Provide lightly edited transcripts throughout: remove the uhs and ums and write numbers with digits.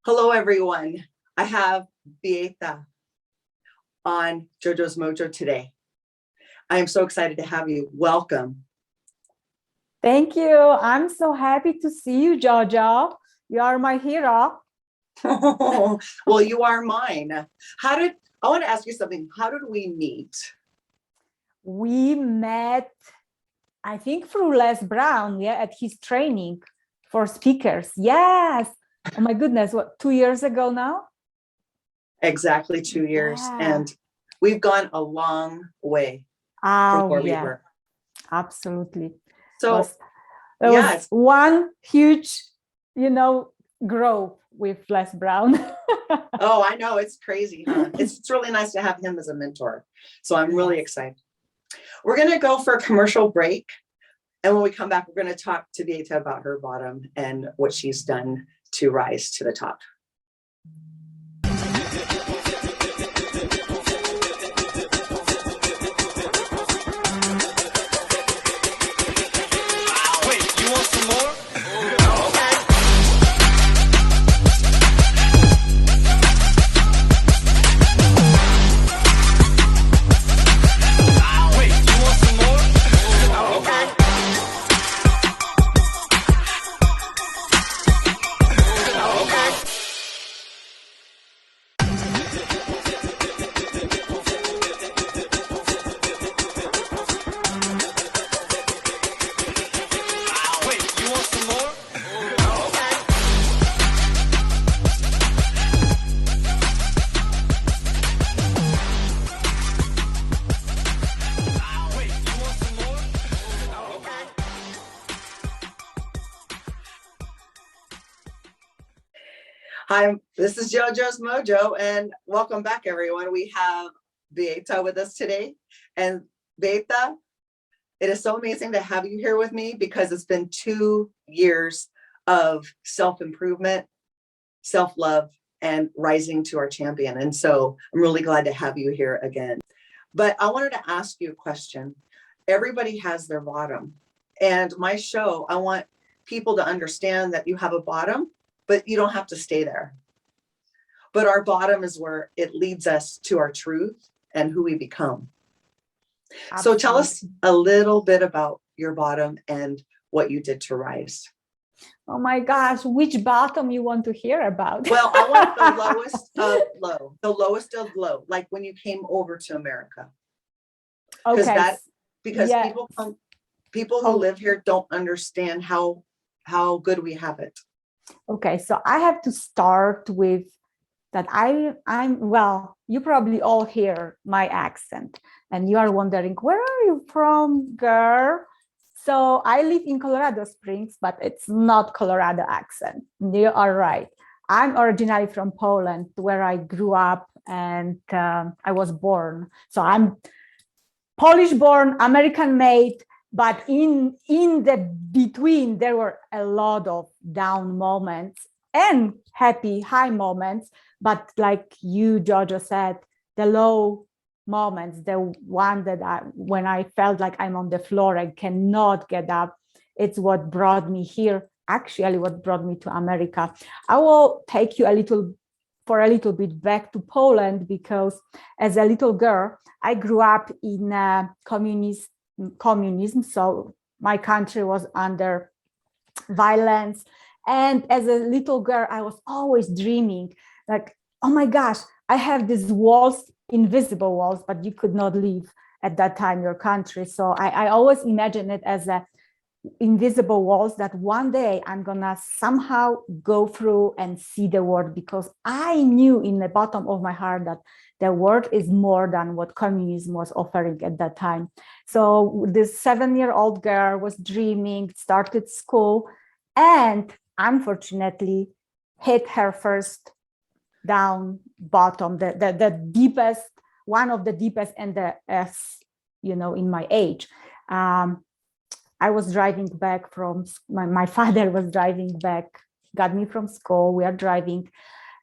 Hello, everyone. I have Beata on Jojo'S Mojo today. I am so excited to have you. Welcome. Thank you. I'm so happy to see you, Jojo. You are my hero. Well, you are mine. I want to ask you something. How did we meet? We met, I think, through Les Brown, at his training for speakers. Yes. Oh my goodness, what, 2 years ago now? Exactly 2 years. Yeah. And we've gone a long way from where we were. Absolutely. So there was one huge, growth with Les Brown. Oh, I know. It's crazy, huh? It's really nice to have him as a mentor. So I'm really excited. We're going to go for a commercial break. And when we come back, we're going to talk to Beata about her bottom and what she's done to rise to the top. Hi, this is Jojo'S Mojo, and welcome back, everyone. We have Beata with us today. And Beata, it is so amazing to have you here with me because it's been 2 years of self-improvement, self-love, and rising to our champion. And so I'm really glad to have you here again. But I wanted to ask you a question. Everybody has their bottom. And my show, I want people to understand that you have a bottom, but you don't have to stay there. But our bottom is where it leads us to our truth and who we become. Absolutely. So tell us a little bit about your bottom and what you did to rise. Oh my gosh, which bottom you want to hear about? Well, I want the lowest of low, the lowest of low, like when you came over to America. Okay. Because people who live here don't understand how good we have it. Okay, so I have to start with that well, you probably all hear my accent and you are wondering, where are you from, girl? So I live in Colorado Springs, but it's not Colorado accent. You are right. I'm originally from Poland, where I grew up and I was born. So I'm Polish born, American made. But in the between, there were a lot of down moments and happy high moments. But like you, Jojo, said, the low moments, the one that when I felt like I'm on the floor, I cannot get up. It's what brought me here, actually what brought me to America. I will take you a little bit back to Poland, because as a little girl, I grew up in communism, so my country was under violence. And as a little girl, I was always dreaming like, oh my gosh, I have these walls, invisible walls, but you could not leave at that time your country. So I always imagine it as a invisible walls that one day I'm gonna somehow go through and see the world, because I knew in the bottom of my heart that the world is more than what communism was offering at that time. So this 7-year-old girl was dreaming, started school, and unfortunately hit her first down bottom, the deepest, one of the deepest, and the in my age. I was driving back from, my father was driving back, got me from school, we are driving,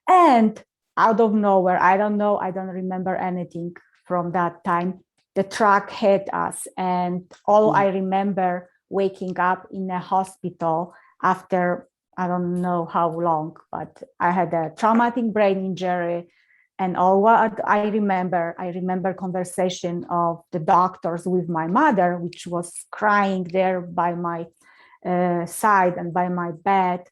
and out of nowhere, I don't remember anything from that time, the truck hit us, and all I remember waking up in a hospital after I don't know how long, but I had a traumatic brain injury. And all what I remember conversation of the doctors with my mother, which was crying there by my side and by my bed.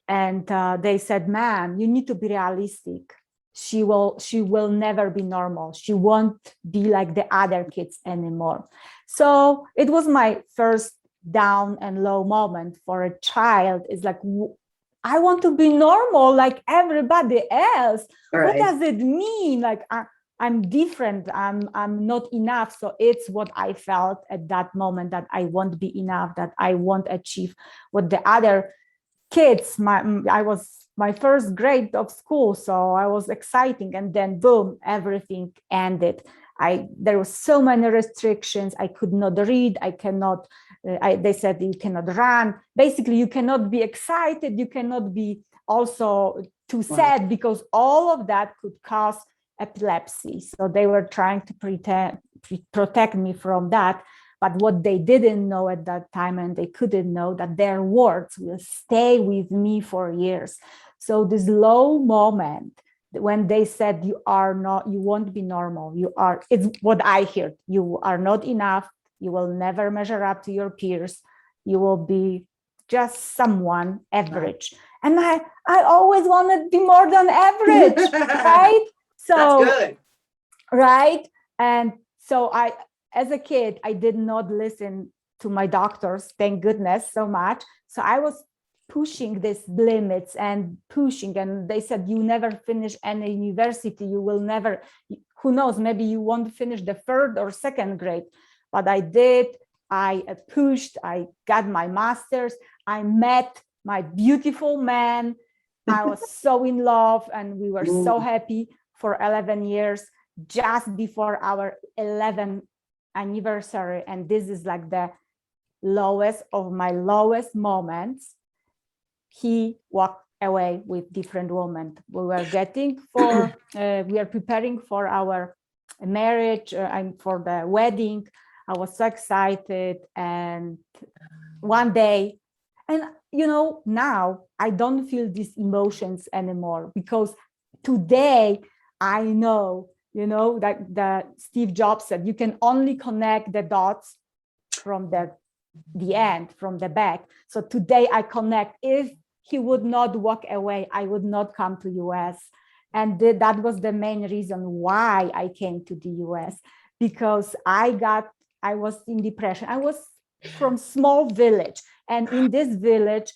And they said, "Ma'am, you need to be realistic. She will never be normal. She won't be like the other kids anymore." So it was my first down and low moment for a child. It's like, I want to be normal like everybody else. Right. What does it mean? Like I'm different. I'm not enough. So it's what I felt at that moment, that I won't be enough, that I won't achieve what the other kids. I was my first grade of school, so I was exciting, and then boom, everything ended. There was so many restrictions. I could not read. I cannot. They said you cannot run. Basically, you cannot be excited. You cannot be also too sad, because all of that could cause epilepsy. So they were trying to protect me from that. But what they didn't know at that time, and they couldn't know, that their words will stay with me for years. So this low moment when they said, you won't be normal, it's what I heard. You are not enough. You will never measure up to your peers. You will be just someone average. And I always wanted to be more than average, right? So that's good. Right. And so as a kid, I did not listen to my doctors, thank goodness, so much. So I was pushing these limits and pushing, and they said, you never finish any university, you will never, who knows, maybe you won't finish the third or second grade. But I did. I pushed, I got my master's, I met my beautiful man. I was so in love, and we were so happy for 11 years, just before our 11th anniversary. And this is like the lowest of my lowest moments. He walked away with different women. We were we are preparing for our marriage and for the wedding. I was so excited. And one day, and now I don't feel these emotions anymore, because today I know, that Steve Jobs said, you can only connect the dots from the end, from the back. So today I connect. If he would not walk away, I would not come to US. And that was the main reason why I came to the US, because I was in depression. I was from small village. And in this village,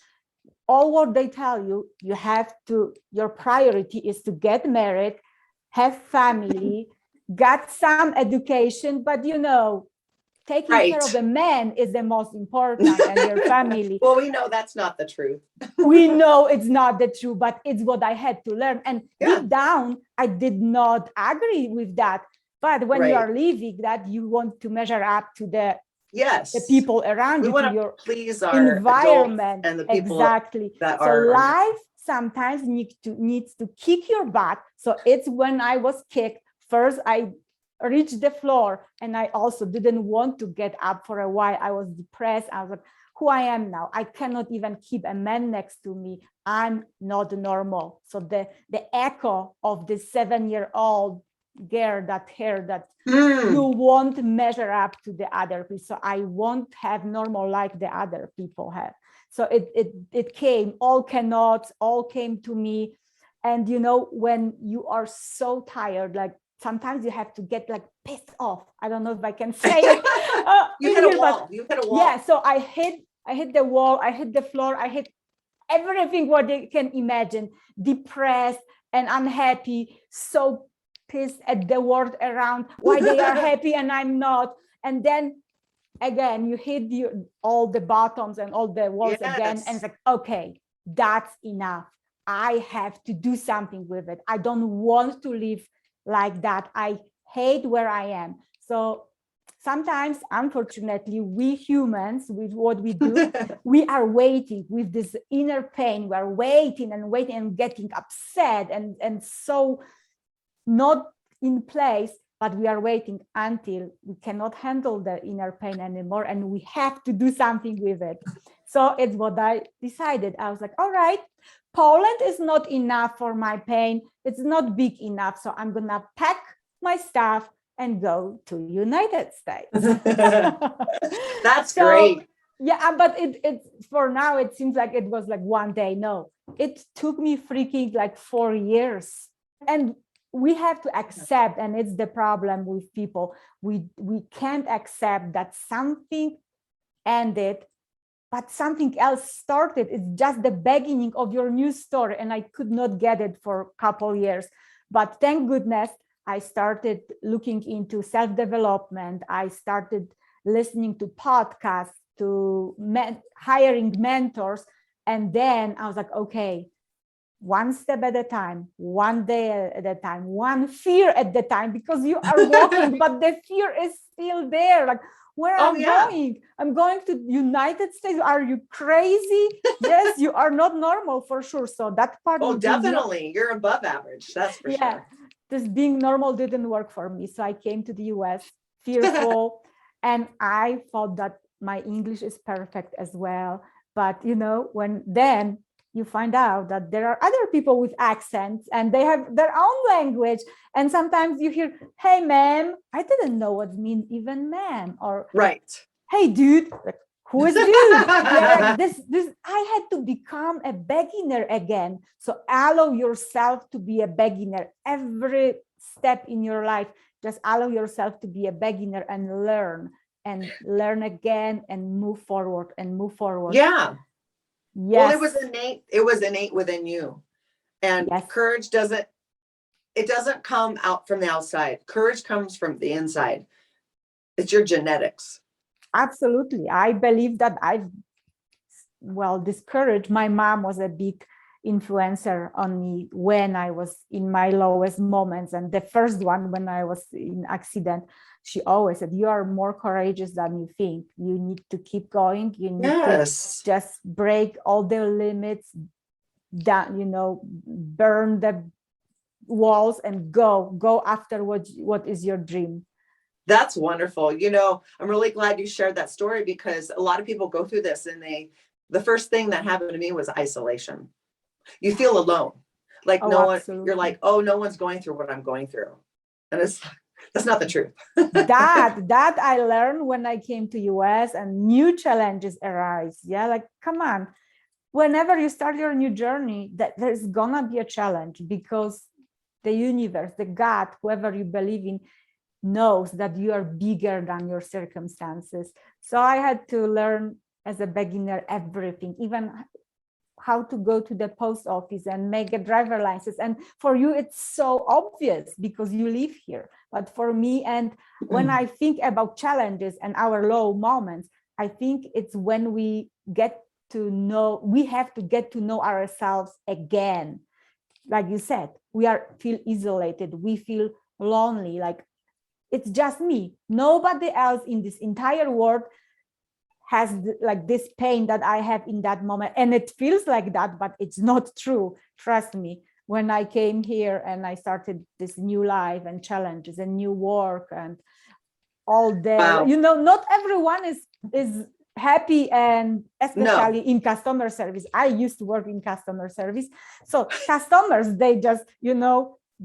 all what they tell you, your priority is to get married, have family, got some education, but taking care of the man is the most important, and your family. Well, we know that's not the truth. We know it's not the truth, but it's what I had to learn. And deep down, I did not agree with that. But when you are living that, you want to measure up to the people around you, to your please our environment and the people exactly. that so life sometimes needs to kick your butt. So it's when I was kicked first, I reached the floor, and I also didn't want to get up for a while. I was depressed. I was like, who I am now? I cannot even keep a man next to me. I'm not normal. So the echo of this 7-year-old girl that heard that you won't measure up to the other people. So I won't have normal like the other people have. So it came, all came to me. And when you are so tired, like sometimes you have to get like pissed off. I don't know if I can say it. You hit a wall. You hit a wall. Yeah. So I hit the wall. I hit the floor. I hit everything what they can imagine. Depressed and unhappy. So pissed at the world around, why they are happy and I'm not. And then again, you hit all the bottoms and all the walls again. And it's like, okay, that's enough. I have to do something with it. I don't want to live like that. I hate where I am. So sometimes, unfortunately, we humans, with what we do, we are waiting with this inner pain. We're waiting and getting upset and so not in place but we are waiting until we cannot handle the inner pain anymore, and we have to do something with it. So it's what I decided. I was like, all right, Poland is not enough for my pain. It's not big enough. So I'm gonna pack my stuff and go to United States. That's So, great. yeah, but it for now, it seems like it was like one day. No, it took me freaking like 4 years. And we have to accept, and it's the problem with people. We can't accept that something ended, but something else started. It's just the beginning of your new story. And I could not get it for a couple years. But thank goodness I started looking into self-development. I started listening to podcasts, to hiring mentors. And then I was like, okay, one step at a time, one day at a time, one fear at the time, because you are walking, but the fear is still there. Like, where I'm going? I'm going to United States. Are you crazy? Yes, you are not normal for sure. So that part. Oh, definitely. You're above average. That's for sure. This being normal didn't work for me. So I came to the US fearful, and I thought that my English is perfect as well. But when then you find out that there are other people with accents and they have their own language. And sometimes you hear, hey, ma'am, I didn't know what mean even ma'am, or right. Hey, dude, like, who is dude? Like this, I had to become a beginner again. So allow yourself to be a beginner every step in your life. Just allow yourself to be a beginner and learn again and move forward and move forward. Yeah. Yes. Well, it was innate within you. And courage doesn't come out from the outside. Courage comes from the inside. It's your genetics. Absolutely. I believe that this courage, my mom was a big influencer on me when I was in my lowest moments. And the first one, when I was in accident, she always said, you are more courageous than you think. You need to keep going. You need to just break all the limits, burn the walls and go after what is your dream. That's wonderful. I'm really glad you shared that story, because a lot of people go through this, and the first thing that happened to me was isolation. You feel alone. Like no one, you're like, oh, no one's going through what I'm going through. And that's not the truth. that I learned when I came to US, and new challenges arise. Yeah, like, come on. Whenever you start your new journey, that there's gonna be a challenge, because the universe, the God, whoever you believe in, knows that you are bigger than your circumstances. So I had to learn as a beginner everything, even how to go to the post office and make a driver license. And for you, it's so obvious because you live here. But for me, and when I think about challenges and our low moments, I think it's when we have to get to know ourselves again. Like you said, we feel isolated, we feel lonely, like it's just me. Nobody else in this entire world has like this pain that I have in that moment. And it feels like that, but it's not true. Trust me. When I came here and I started this new life and challenges and new work and all that, not everyone is happy, and especially in customer service. I used to work in customer service. So customers, they just,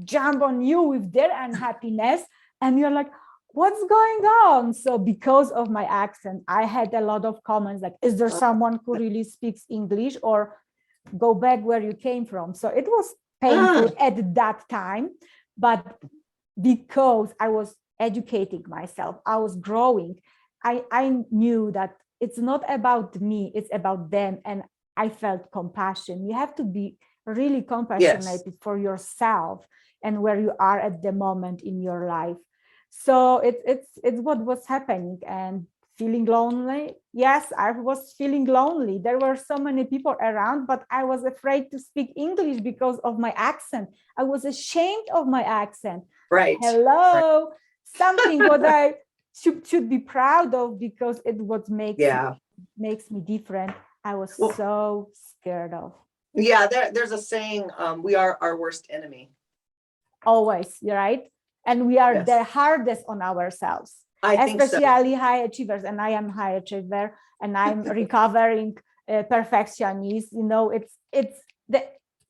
jump on you with their unhappiness, and you're like, what's going on? So because of my accent, I had a lot of comments like, is there someone who really speaks English, or go back where you came from? So it was painful at that time, but because I was educating myself, I was growing, I knew that it's not about me, it's about them. And I felt compassion. You have to be really compassionate for yourself and where you are at the moment in your life. So it's what was happening. And feeling lonely, yes, I was feeling lonely. There were so many people around, but I was afraid to speak English because of my accent. I was ashamed of my accent. Right. Hello. Right. Something what I should be proud of, because it what makes me different. I was so scared of. Yeah, there's a saying, we are our worst enemy. Always, right? And we are Yes. the hardest on ourselves, I think so. especially high achievers. And I am high achiever, and I'm recovering perfectionist. You know, it's the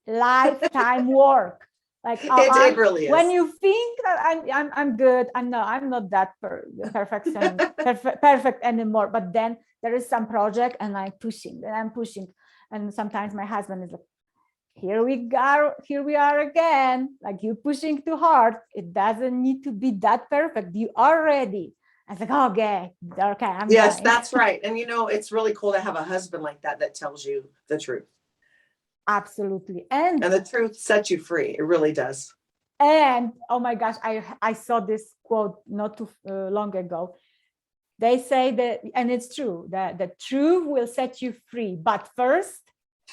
lifetime work. Like It really is. when you think that I'm good, I'm not that perfect anymore. But then there is some project, and I'm pushing, and sometimes my husband is like, here we are again, like, you pushing too hard. It doesn't need to be that perfect. You are ready. I was like, okay, I'm Yes, going. that's right. And it's really cool to have a husband like that tells you the truth. Absolutely. And the truth sets you free. It really does. And oh my gosh, I saw this quote not too long ago. They say that, and it's true, that the truth will set you free, but first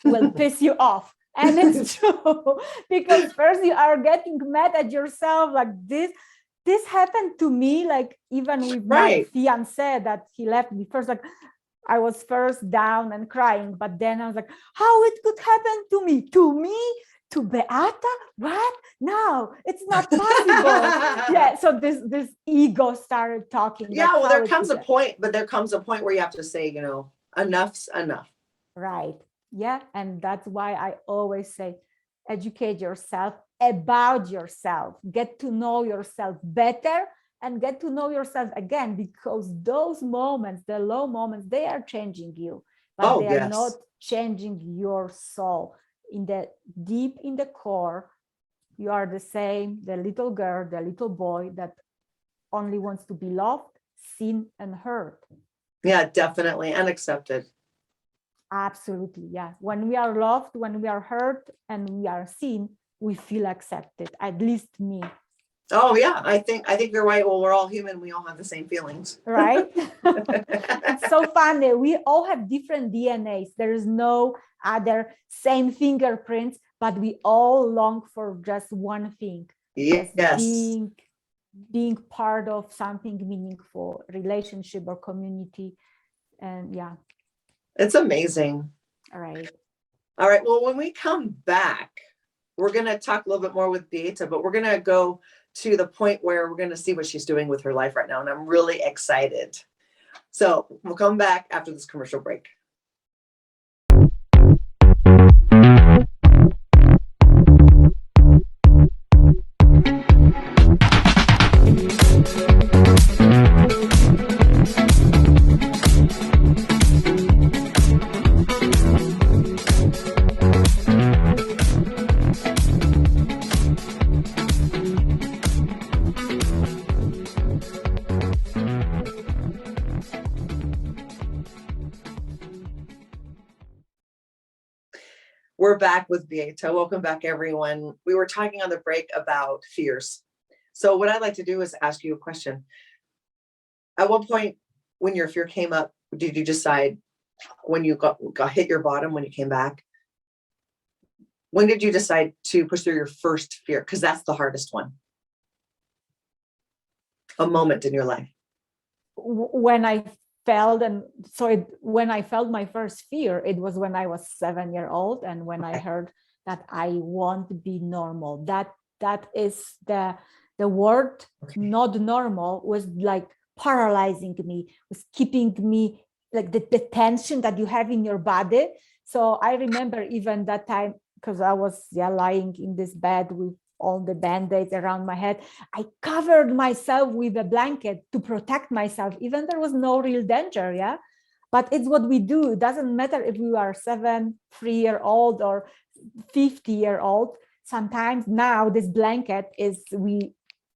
will piss you off. And it's true, because first you are getting mad at yourself, like this happened to me, like even with my fiance that he left me first, like I was first down and crying, but then I was like, how it could happen to me, to Beata? What? No, it's not possible. Yeah, so this ego started talking. Yeah, well, there comes a point where you have to say, enough's enough. Right. Yeah. And that's why I always say, educate yourself about yourself, get to know yourself better, and get to know yourself again, because those moments, the low moments, they are changing you, but they are not changing your soul. Deep in the core, you are the same, the little girl, the little boy that only wants to be loved, seen, and heard. Yeah, definitely. And accepted. Absolutely. Yeah. When we are loved, when we are heard, and we are seen, we feel accepted, at least me. Oh yeah, I think you're right. Well, we're all human. We all have the same feelings. Right? It's so funny. We all have different DNAs. There is no other same fingerprints, but we all long for just one thing. Yes. Being part of something meaningful, relationship or community. And yeah. It's amazing. All right. Well, when we come back, we're going to talk a little bit more with Beata, but we're going to go to the point where we're going to see what she's doing with her life right now. And I'm really excited. So we'll come back after this commercial break. We're back with Beata. Welcome back, everyone. We were talking on the break about fears. So what I'd like to do is ask you a question. At what point when your fear came up, did you decide, when you got hit your bottom, when you came back, when did you decide to push through your first fear? Because that's the hardest one. A moment in your life. When I felt, when I felt my first fear, it was when I was 7 years old, and when I heard that I won't be normal. That is the word not normal was like paralyzing me, was keeping me, like the tension that you have in your body. So I remember even that time, because I was lying in this bed with all the band-aids around my head, I covered myself with a blanket to protect myself, even there was no real danger. But it's what we do. It doesn't matter if we are 3-year-old or 50-year-old. Sometimes now this blanket is, we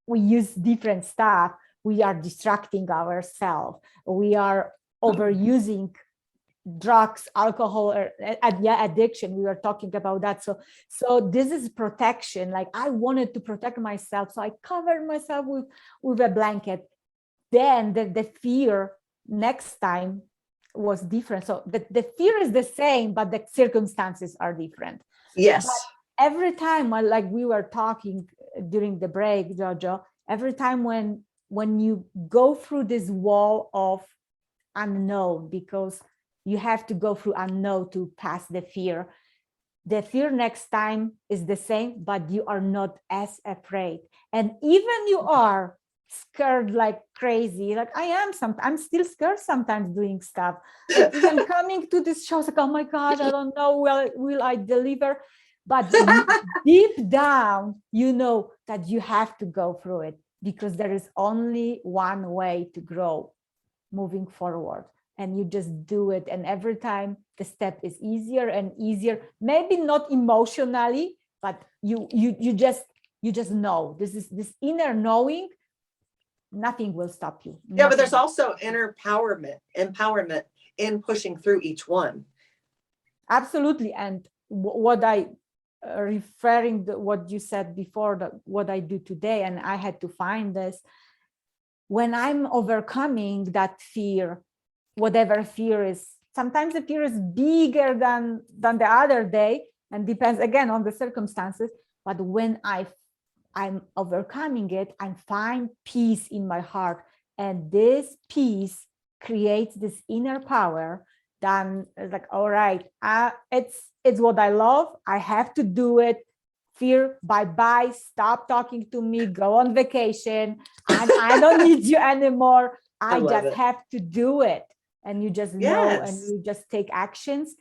use different stuff. We are distracting ourselves. We are overusing drugs, alcohol, or addiction. We were talking about that. So this is protection. Like, I wanted to protect myself, so I covered myself with a blanket. Then the fear next time was different. So the fear is the same, but the circumstances are different. Yes. But every time, like we were talking during the break, Jojo, every time when you go through this wall of unknown, because you have to go through unknown to pass the fear, the fear next time is the same, but you are not as afraid. And even you are scared like crazy, like I am I'm still scared sometimes doing stuff. Like even coming to this show, like, oh my God, I don't know, will I deliver? But deep down, you know that you have to go through it, because there is only one way to grow moving forward, and you just do it. And every time the step is easier and easier, maybe not emotionally, but you just know, this is this inner knowing, nothing will stop you. Yeah, but there's Nothing. also inner empowerment in pushing through each one. Absolutely. And what I referring to what you said before, that what I do today, and I had to find this, when I'm overcoming that fear, whatever fear is, sometimes the fear is bigger than the other day, and depends again on the circumstances. But when I'm overcoming it, I find peace in my heart, and this peace creates this inner power. Then it's like, all right, it's what I love. I have to do it. Fear, bye-bye, stop talking to me, go on vacation. I don't need you anymore. I love just it. have to do it. And you just know, and Yes. you just take actions.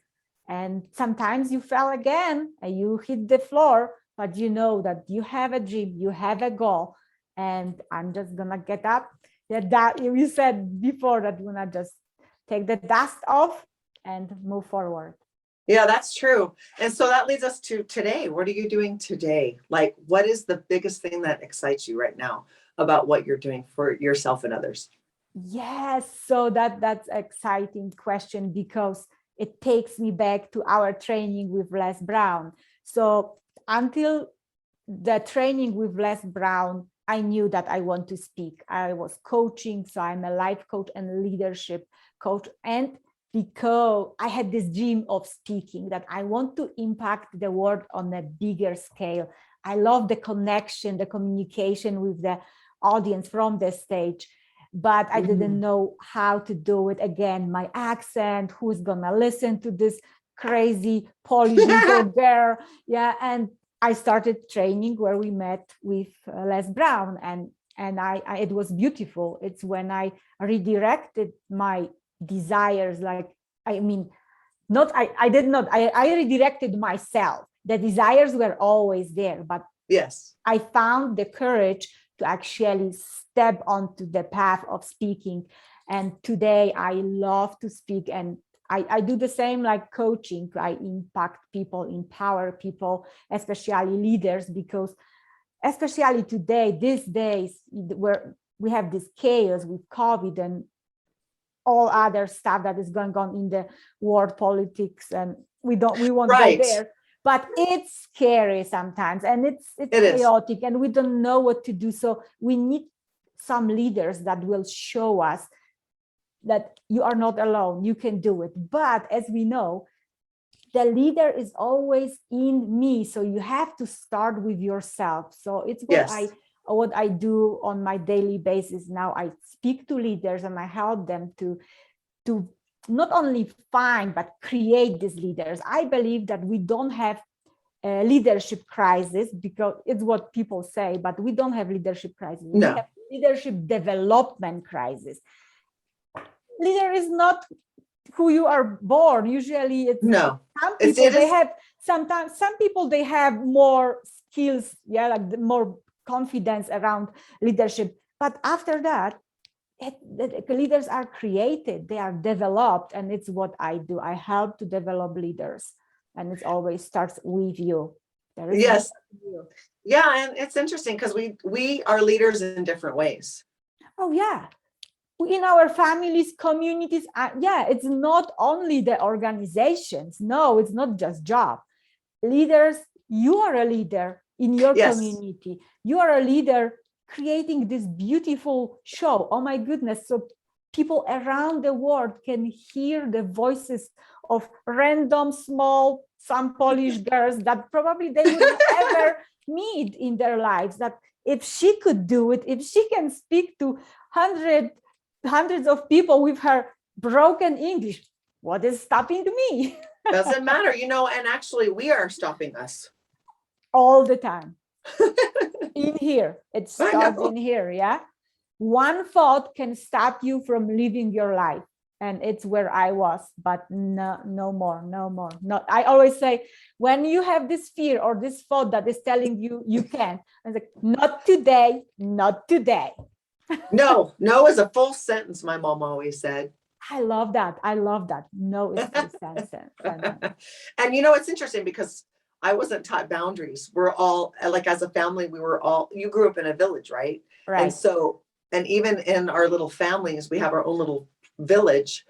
And sometimes you fell again and you hit the floor, but you know that you have a dream, you have a goal, and I'm just gonna get up. Yeah, that you said before, that you're gonna just take the dust off and move forward. Yeah, that's true. And so that leads us to today. What are you doing today? Like, what is the biggest thing that excites you right now about what you're doing for yourself and others? Yes, so that's exciting question, because it takes me back to our training with Les Brown. So until the training with Les Brown, I knew that I want to speak. I was coaching, so I'm a life coach and leadership coach. And because I had this dream of speaking, that I want to impact the world on a bigger scale. I love the connection, the communication with the audience from the stage, but I didn't know how to do it. Again, my accent, who's gonna listen to this crazy Polish little girl? Yeah, and I started training where we met with Les Brown, and I it was beautiful. It's when I redirected my desires, like, I mean, not I did not I redirected myself. The desires were always there, but Yes. I found the courage to actually step onto the path of speaking. And today I love to speak, and I do the same like coaching. I impact people, empower people, especially leaders, because especially today, these days, where we have this chaos with COVID and all other stuff that is going on in the world politics, and we won't go Right. there, but it's scary sometimes, and it's It is. chaotic, and we don't know what to do. So we need some leaders that will show us that you are not alone, you can do it. But as we know, the leader is always in me, so you have to start with yourself. So it's what I do on my daily basis now. I speak to leaders and I help them to not only find but create these leaders. I believe that we don't have a leadership crisis, because it's what people say, but we don't have leadership crisis. No. We have leadership development crisis. Leader is not who you are born. Usually it's No. some people they have sometimes some people they have more skills, yeah, like more confidence around leadership, but after that the leaders are created, they are developed, and it's what I do. I help to develop leaders, and it always starts with you. Yes. Yeah, and it's interesting because we are leaders in different ways. Oh yeah, in our families, communities. Yeah, it's not only the organizations. No, it's not just job. Leaders, you are a leader in your community. You are a leader creating this beautiful show. Oh my goodness. So people around the world can hear the voices of random small, some Polish girls that probably they would ever meet in their lives. That if she could do it, if she can speak to hundreds of people with her broken English, what is stopping me? Doesn't matter, and actually we are stopping us. All the time. In here, it I starts know. in here. Yeah. One thought can stop you from living your life. And it's where I was, but no more. Not. I always say, when you have this fear or this thought that is telling you you can't, I was like, not today, not today. No is a full sentence, my mom always said. I love that. No is full sentence. And it's interesting because I wasn't taught boundaries. We're all like, as a family, you grew up in a village, right? Right. And so, and even in our little families, we have our own little village,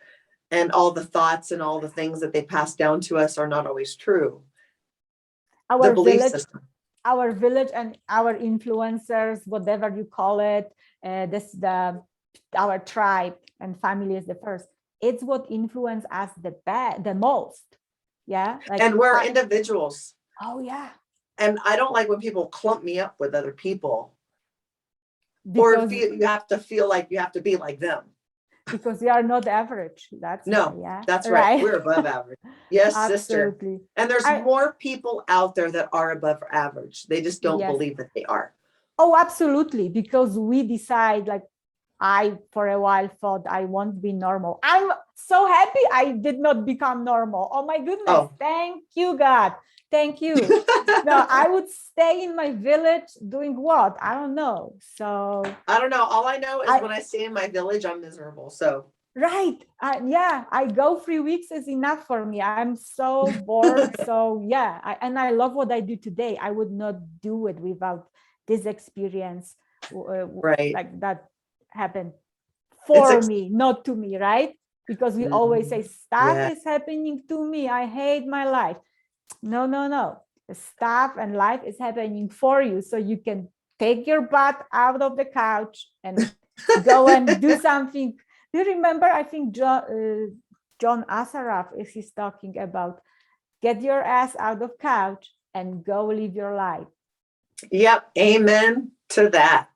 and all the thoughts and all the things that they pass down to us are not always true. Our the belief village, system. Our village and our influencers, whatever you call it, our tribe and family is the first. It's what influence us the most. Yeah. And we're individuals. Oh yeah. And I don't like when people clump me up with other people. Because you have to feel like you have to be like them. Because you are not average. That's That's right. We're above average. Yes, absolutely. Sister. And there's more people out there that are above average. They just don't believe that they are. Oh, absolutely. Because we decide, like, I for a while thought I won't be normal. I'm so happy I did not become normal. Oh my goodness. Oh. Thank you, God. Thank you. No, I would stay in my village doing what? I don't know. So I don't know. All I know is when I stay in my village, I'm miserable. So right. I go 3 weeks is enough for me. I'm so bored. So yeah, I love what I do today. I would not do it without this experience. Right. Like that happened for me, not to me, right? Because we always say stuff is happening to me. I hate my life. No. The stuff and life is happening for you, so you can take your butt out of the couch and go and do something. Do you remember? I think John Assaraf is talking about get your ass out of couch and go live your life. Yep. Amen to that.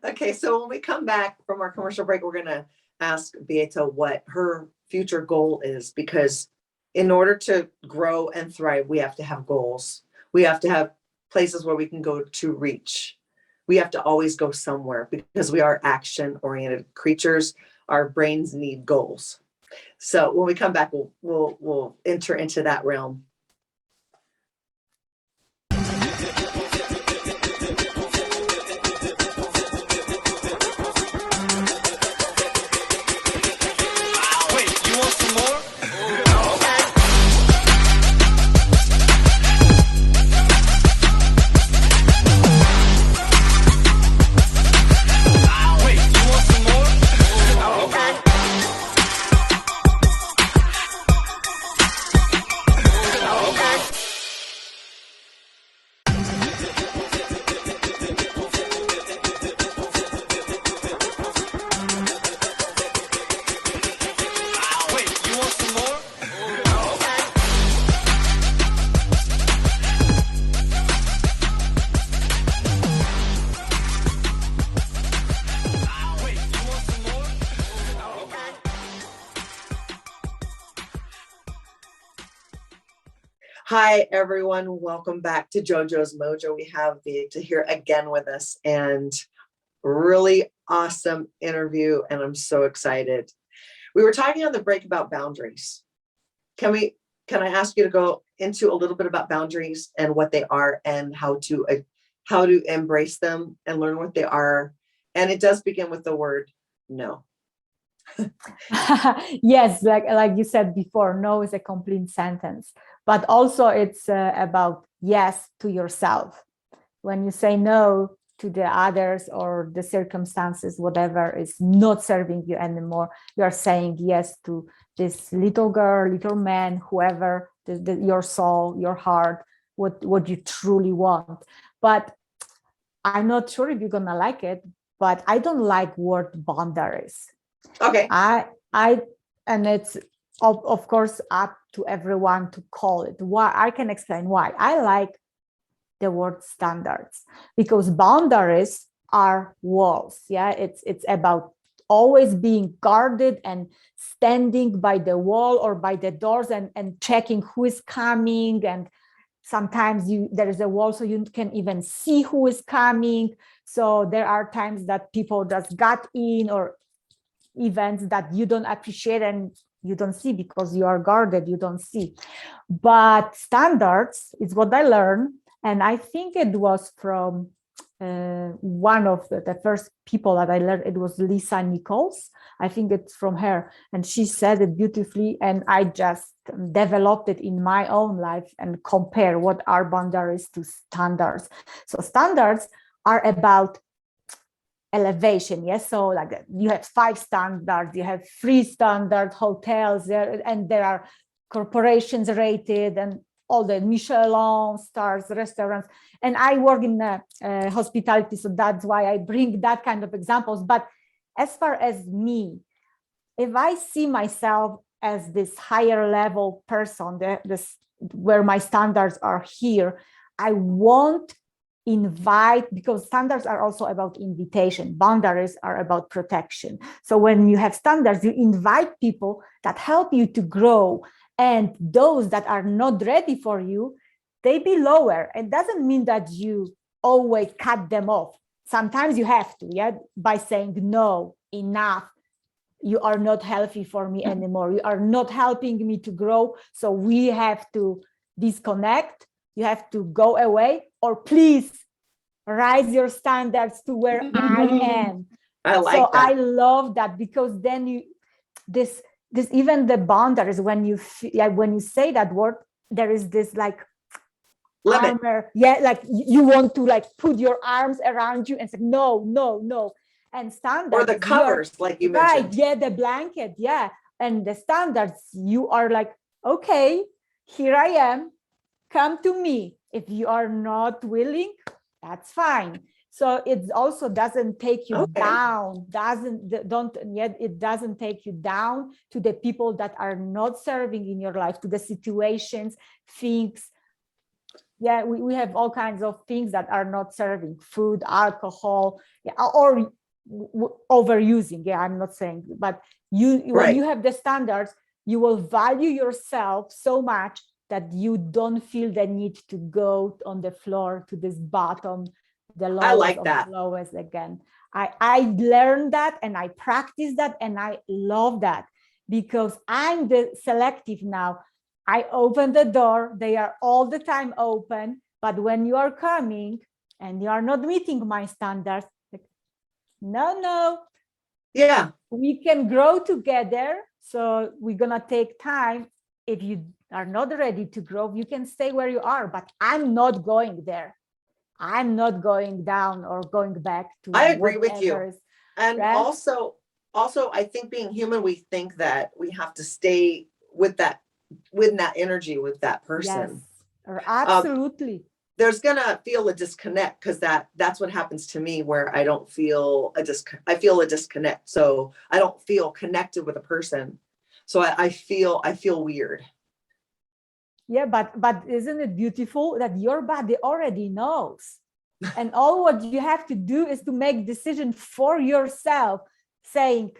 Okay, so when we come back from our commercial break, we're going to ask Beata what her future goal is, because in order to grow and thrive, we have to have goals. We have to have places where we can go to reach. We have to always go somewhere because we are action-oriented creatures. Our brains need goals. So when we come back, we'll enter into that realm. Hi, everyone. Welcome back to Jojo's Mojo. We have Beata here again with us, and really awesome interview, and I'm so excited. We were talking on the break about boundaries. Can I ask you to go into a little bit about boundaries and what they are and how to embrace them and learn what they are? And it does begin with the word no. Yes, like you said before, no is a complete sentence, but also it's about yes to yourself. When you say no to the others or the circumstances, whatever is not serving you anymore, you're saying yes to this little girl, little man, whoever, your soul, your heart, what you truly want. But I'm not sure if you're gonna like it, but I don't like word boundaries. Okay. And it's of course up to everyone to call it. Why? I can explain why. I like the word standards, because boundaries are walls. Yeah, it's about always being guarded and standing by the wall or by the doors and checking who is coming. And sometimes there is a wall so you can even see who is coming. So there are times that people just got in, or events that you don't appreciate and you don't see because you are guarded, you don't see. But standards is what I learned. And I think it was from one of the first people that I learned, it was Lisa Nichols. I think it's from her. And she said it beautifully. And I just developed it in my own life and compare what are boundaries to standards. So standards are about elevation. Yes. So like you have 5 standards, you have 3 standard hotels there, and there are corporations rated and all the Michelin stars restaurants. And I work in hospitality, so that's why I bring that kind of examples. But as far as me, if I see myself as this higher level person, where my standards are here, I won't invite, because standards are also about invitation. Boundaries are about protection. So when you have standards, you invite people that help you to grow, and those that are not ready for you, they be lower. It doesn't mean that you always cut them off. Sometimes you have to, yeah, by saying no, enough. You are not healthy for me anymore. You are not helping me to grow. So we have to disconnect. You have to go away, or please raise your standards to where I am. I like so that. I love that, because then you, this even the boundaries, when you say that word, there is this like Limit. armor. Yeah, like you want to like put your arms around you and say, no, no, no. And standards. Or the covers, like you mentioned. Right, yeah, the blanket, yeah. And the standards, you are like, okay, here I am, come to me. If you are not willing, that's fine. So it also doesn't take you down, it doesn't take you down to the people that are not serving in your life, to the situations, things. Yeah, we have all kinds of things that are not serving, food, alcohol, yeah, or overusing. Yeah, I'm not saying, but when you have the standards, you will value yourself so much that you don't feel the need to go on the floor to this bottom, the lowest. I like that. Lowest again. I learned that, and I practice that, and I love that, because I'm the selective now. I open the door, they are all the time open, but when you are coming and you are not meeting my standards, like, no. Yeah. We can grow together. So we're gonna take time. If you are not ready to grow, you can stay where you are, but I'm not going there. I'm not going down or going back to. I agree with you. And also, I think being human, we think that we have to stay with that energy, with that person. Yes, absolutely. There's gonna feel a disconnect, because that's what happens to me, where I don't feel I feel a disconnect. So I don't feel connected with a person. So I feel weird. Yeah, but isn't it beautiful that your body already knows? And all what you have to do is to make decision for yourself, saying,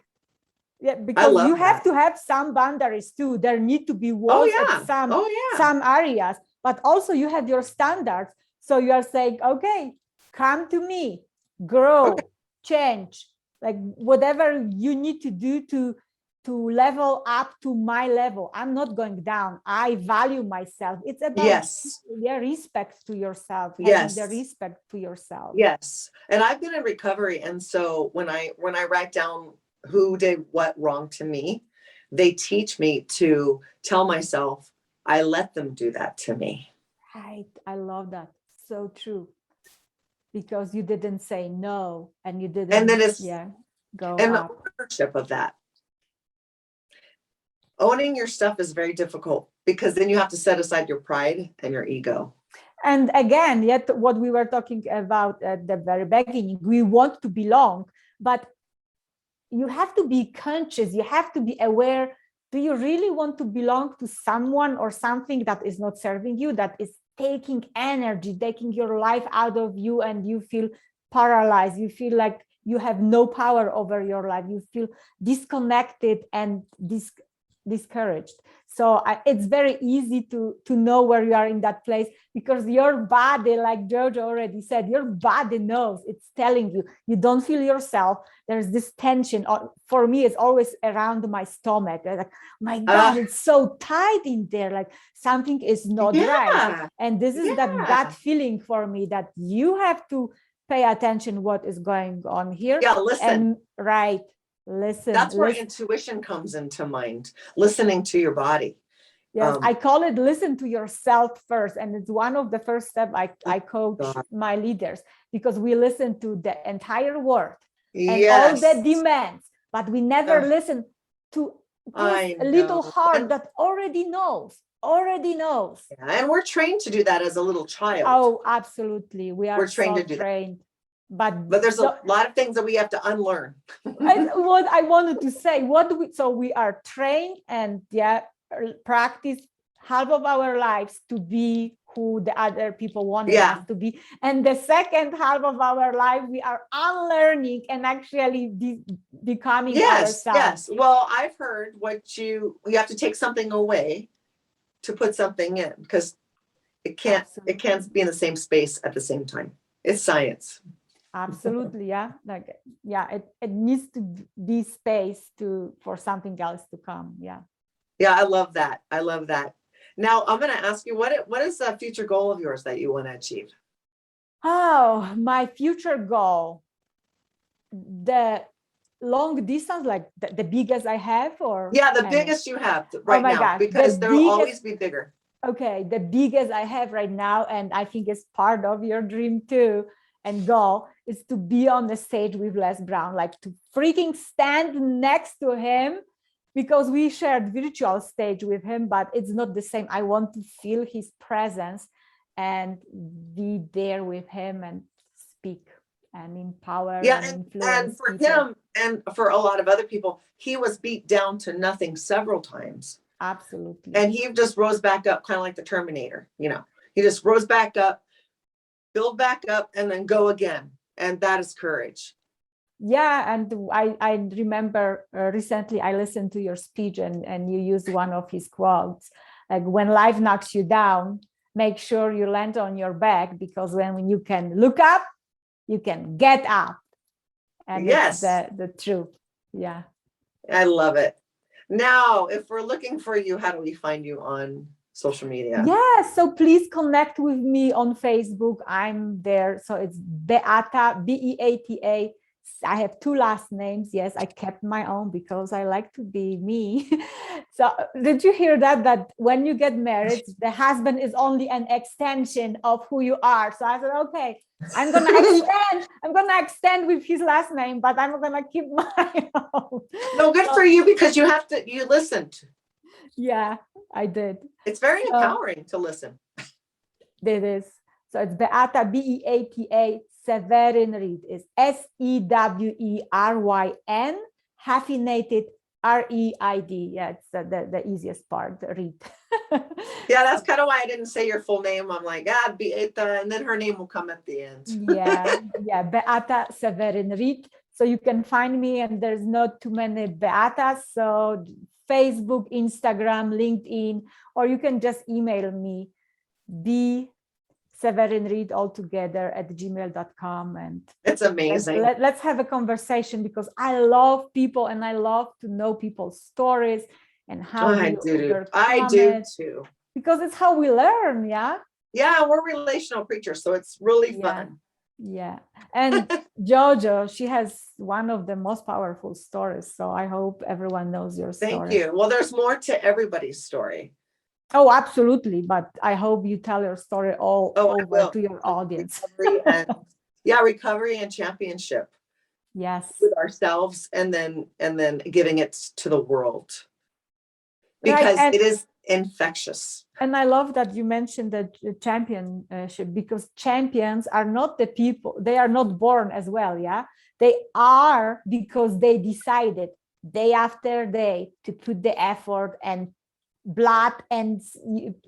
yeah, because you have to have some boundaries too. There need to be walls at some areas, but also you have your standards. So you are saying, okay, come to me, grow, change, like whatever you need to do to level up to my level. I'm not going down. I value myself. It's about respect to yourself. Having the respect to yourself. Yes. And I've been in recovery. And so when I write down who did what wrong to me, they teach me to tell myself, I let them do that to me. Right. I love that. So true. Because you didn't say no, and you didn't. And then it's go and up. The ownership of that. Owning your stuff is very difficult, because then you have to set aside your pride and your ego. And again, yet what we were talking about at the very beginning, we want to belong, but you have to be conscious. You have to be aware. Do you really want to belong to someone or something that is not serving you, that is taking energy, taking your life out of you, and you feel paralyzed? You feel like you have no power over your life. You feel disconnected and discouraged. So it's very easy to know where you are in that place, because your body, like Jojo already said, your body knows. It's telling you, you don't feel yourself. There's this tension. For me, it's always around my stomach. Like, my God, it's so tight in there. Like something is not right. And this is that gut feeling for me that you have to pay attention what is going on here. Yeah, listen. And listen. That's where intuition comes into mind, listening to your body. Yes, I call it listen to yourself first. And it's one of the first steps I coach my leaders, because we listen to the entire world and all the demands, but we never listen to a little heart that already knows. Yeah, and we're trained to do that as a little child. Oh, absolutely. We're trained to do that. But there's a lot of things that we have to unlearn. What I wanted to say, we are trained and practice half of our lives to be who the other people wanted us to be, and the second half of our life we are unlearning and actually becoming ourselves. Yes. Well, I've heard you have to take something away to put something in, because it can't be in the same space at the same time. It's science. Absolutely. It needs to be space for something else to come. I love that. Now I'm going to ask you, what is a future goal of yours that you want to achieve? Oh, my future goal, the long distance, like the biggest I have, or the biggest you have right now. God, because there will always be bigger. Okay, the biggest I have right now, and I think it's part of your dream too and goal, is to be on the stage with Les Brown, like to freaking stand next to him, because we shared virtual stage with him, but it's not the same. I want to feel his presence and be there with him and speak and empower and influence. And for him and for a lot of other people, he was beat down to nothing several times. Absolutely. And he just rose back up, kind of like the Terminator. He just rose back up, build back up, and then go again. And that is courage. Yeah, and I remember recently I listened to your speech and you used one of his quotes, like, when life knocks you down, make sure you land on your back, because when you can look up, you can get up. And it's the truth. Yeah. I love it. Now, if we're looking for you, how do we find you on social media? Yes, so please connect with me on Facebook. I'm there. So it's Beata, Beata. I have two last names. Yes, I kept my own because I like to be me. So did you hear that when you get married, the husband is only an extension of who you are? So I said, okay, I'm gonna extend with his last name, but I'm gonna keep my own. No, good for you, because you listened. Yeah, I did. It's very empowering to listen. It is. So it's Beata, Beata Seweryn-Reid, is Seweryn, hyphenated Reid. Yeah, it's the easiest part, Reid. That's kind of why I didn't say your full name. I'm like, Beata, and then her name will come at the end. Beata Seweryn-Reid. So you can find me, and there's not too many Beatas. So Facebook, Instagram, LinkedIn, or you can just email me, Seweryn-Reid all together @gmail.com. And it's amazing. Let's have a conversation, because I love people and I love to know people's stories and how I do too. Because it's how we learn. We're relational creatures, so it's really fun. And Jojo, she has one of the most powerful stories, so I hope everyone knows your story. Thank you. Well, there's more to everybody's story. Oh, absolutely. But I hope you tell your story over to your audience. Recovery and championship. Yes. With ourselves, and then giving it to the world, because it is infectious. And I love that you mentioned the championship, because champions are not the people, they are not born as well. They are because they decided day after day to put the effort and blood and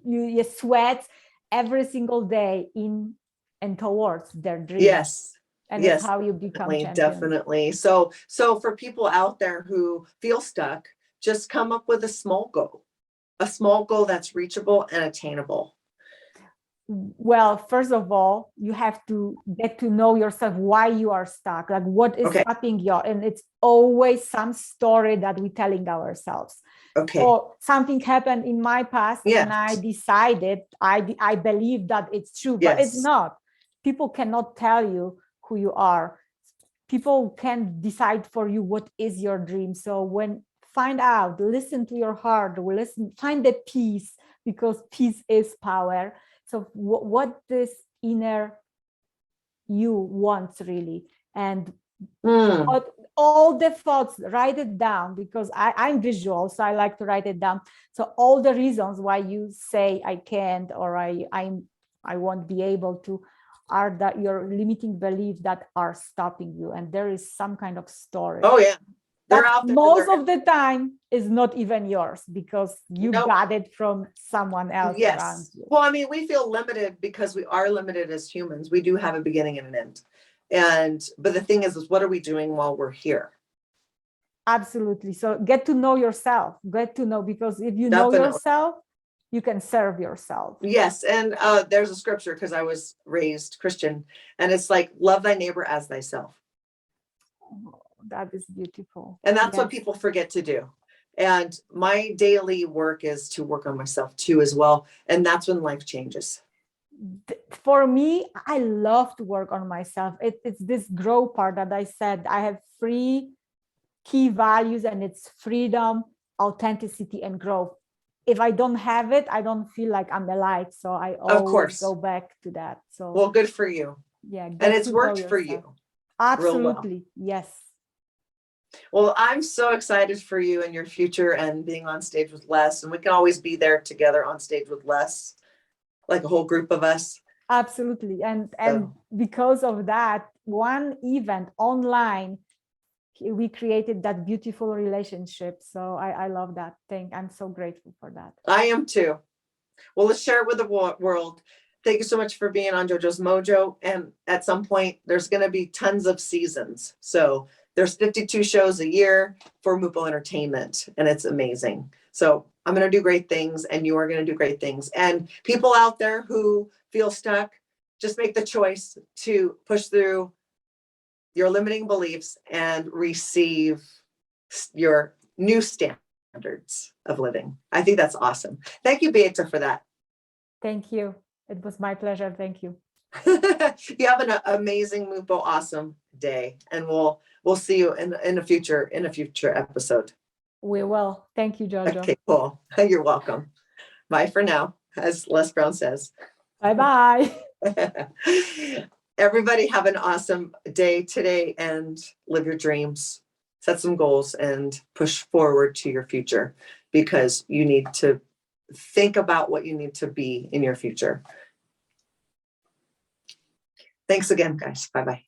you sweat every single day in and towards their dream. Yes. And it's Yes, how you become definitely, champion. definitely. So for people out there who feel stuck, just come up with a small goal that's reachable and attainable. Well, first of all, you have to get to know yourself, why you are stuck, like what is Okay. stopping you. And it's always some story that we're telling ourselves. Okay. Or something happened in my past, Yes. and I decided, I believe that it's true, but it's Yes. not. People cannot tell you who you are. People can decide for you what is your dream. So find out, listen to your heart, find the peace, because peace is power. So what this inner you wants really, and all the thoughts, write it down, because I'm visual, so I like to write it down. So all the reasons why you say I can't, or I won't be able to, are that your limiting beliefs that are stopping you, and there is some kind of story. Oh yeah, they're that out there. Most of the time is not even yours, because you Nope. got it from someone else around you. Well, I mean, we feel limited because we are limited as humans. We do have a beginning and an end. But the thing is what are we doing while we're here? Absolutely. So get to know yourself, because if you know yourself, you can serve yourself. Yes. And there's a scripture, because I was raised Christian, and it's like, love thy neighbor as thyself. Oh, that is beautiful. And that's what people forget to do. And my daily work is to work on myself too, as well. And that's when life changes. For me, I love to work on myself. It's this grow part that I said. I have 3 key values, and it's freedom, authenticity, and growth. If I don't have it, I don't feel like I'm alive. So I always go back to that. So, well, good for you. Yeah. And it's worked for you. Absolutely. Yes. Well, I'm so excited for you and your future, and being on stage with Les, and we can always be there together on stage with Les, like a whole group of us. Absolutely. And because of that one event online, we created that beautiful relationship. So I love that thing. I'm so grateful for that. I am too. Well, let's share it with the world. Thank you so much for being on JoJo's Mojo. And at some point, there's going to be tons of seasons. So there's 52 shows a year for Mupo Entertainment, and it's amazing. So I'm going to do great things, and you are going to do great things. And people out there who feel stuck, just make the choice to push through your limiting beliefs and receive your new standards of living. I think that's awesome. Thank you, Beata, for that. Thank you. It was my pleasure. Thank you. You have an amazing, Mupo, awesome day, and we'll see you in a future episode. We will. Thank you, Jojo. Okay, cool. You're welcome. Bye for now, as Les Brown says. Bye-bye. Everybody have an awesome day today, and live your dreams, set some goals, and push forward to your future, because you need to think about what you need to be in your future. Thanks again, guys. Bye-bye.